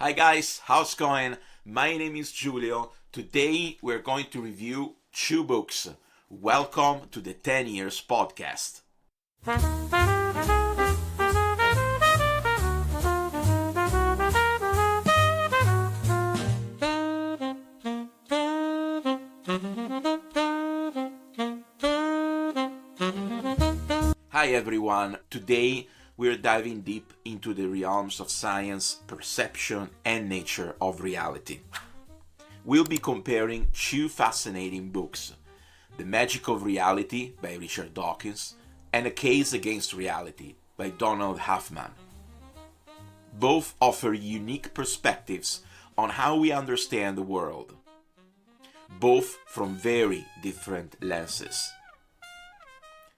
Hi guys, how's it going? My name is Julyo. Today we're going to review two books. Welcome to the 10 Years Podcast. Hi everyone. Today we're diving deep into the realms of science, perception, and nature of reality. We'll be comparing two fascinating books, The Magic of Reality by Richard Dawkins and A Case Against Reality by Donald Hoffman. Both offer unique perspectives on how we understand the world, both from very different lenses.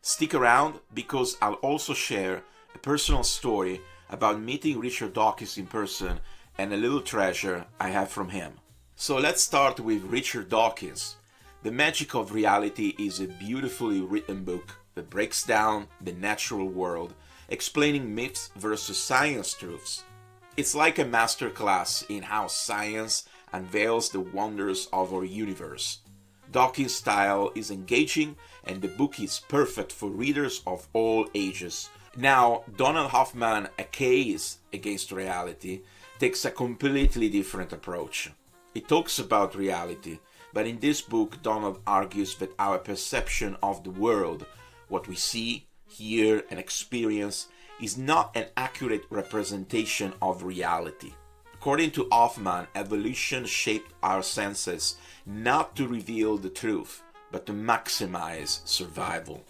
Stick around because I'll also share a personal story about meeting Richard Dawkins in person and a little treasure I have from him. So let's start with Richard Dawkins. The Magic of Reality is a beautifully written book that breaks down the natural world, explaining myths versus science truths. It's like a masterclass in how science unveils the wonders of our universe. Dawkins' style is engaging and the book is perfect for readers of all ages. Now, Donald Hoffman, A Case Against Reality, takes a completely different approach. It talks about reality, but in this book, Donald argues that our perception of the world, what we see, hear, and experience, is not an accurate representation of reality. According to Hoffman, evolution shaped our senses not to reveal the truth, but to maximize survival.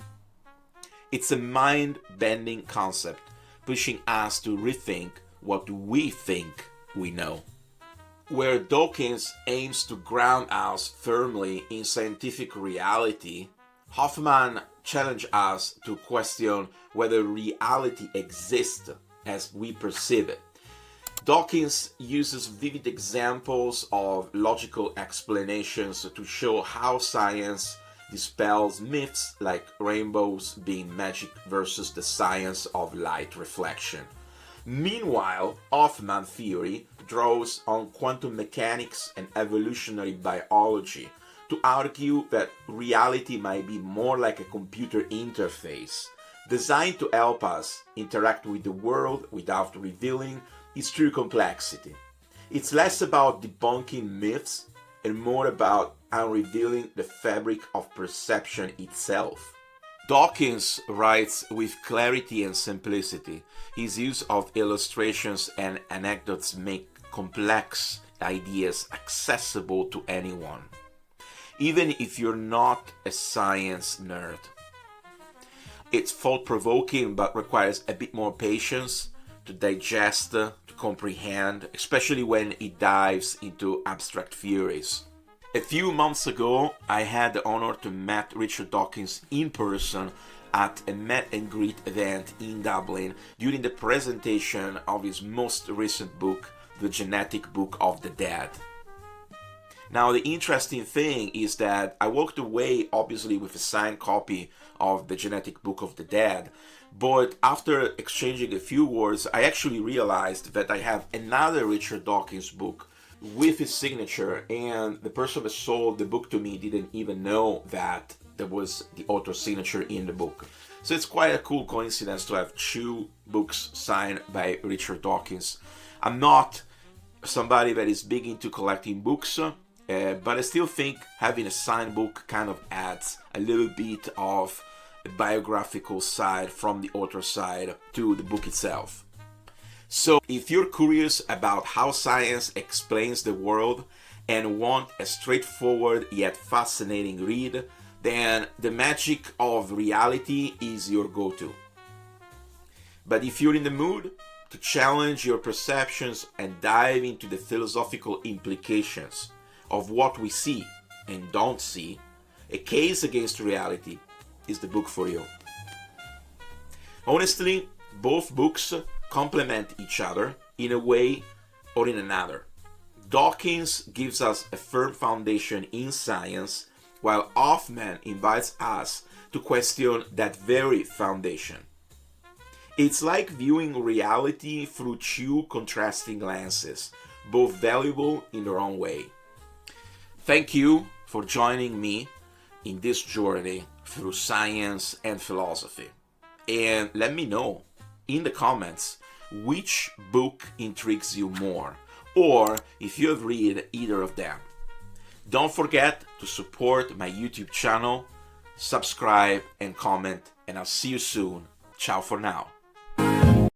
It's a mind-bending concept, pushing us to rethink what we think we know. Where Dawkins aims to ground us firmly in scientific reality, Hoffman challenges us to question whether reality exists as we perceive it. Dawkins uses vivid examples of logical explanations to show how science dispels myths like rainbows being magic versus the science of light reflection. Meanwhile, Hoffman's theory draws on quantum mechanics and evolutionary biology to argue that reality might be more like a computer interface, designed to help us interact with the world without revealing its true complexity. It's less about debunking myths and more about unrevealing the fabric of perception itself. Dawkins writes with clarity and simplicity. His use of illustrations and anecdotes make complex ideas accessible to anyone, even if you're not a science nerd. It's thought-provoking but requires a bit more patience to digest, to comprehend, especially when it dives into abstract theories. A few months ago, I had the honor to meet Richard Dawkins in person at a meet and greet event in Dublin during the presentation of his most recent book, The Genetic Book of the Dead. Now, the interesting thing is that I walked away obviously with a signed copy of The Genetic Book of the Dead, but after exchanging a few words, I actually realized that I have another Richard Dawkins book with his signature, and the person that sold the book to me didn't even know that there was the author's signature in the book. So it's quite a cool coincidence to have two books signed by Richard Dawkins. I'm not somebody that is big into collecting books, but I still think having a signed book kind of adds a little bit of a biographical side from the author's side to the book itself. So if you're curious about how science explains the world and want a straightforward yet fascinating read, then The Magic of Reality is your go-to. But if you're in the mood to challenge your perceptions and dive into the philosophical implications of what we see and don't see, A Case Against Reality is the book for you. Honestly, both books complement each other in a way or in another. Dawkins gives us a firm foundation in science, while Hoffman invites us to question that very foundation. It's like viewing reality through two contrasting lenses, both valuable in their own way. Thank you for joining me in this journey through science and philosophy. And let me know in the comments which book intrigues you more, or if you have read either of them. Don't forget to support my YouTube channel, subscribe and comment, and I'll see you soon. Ciao for now.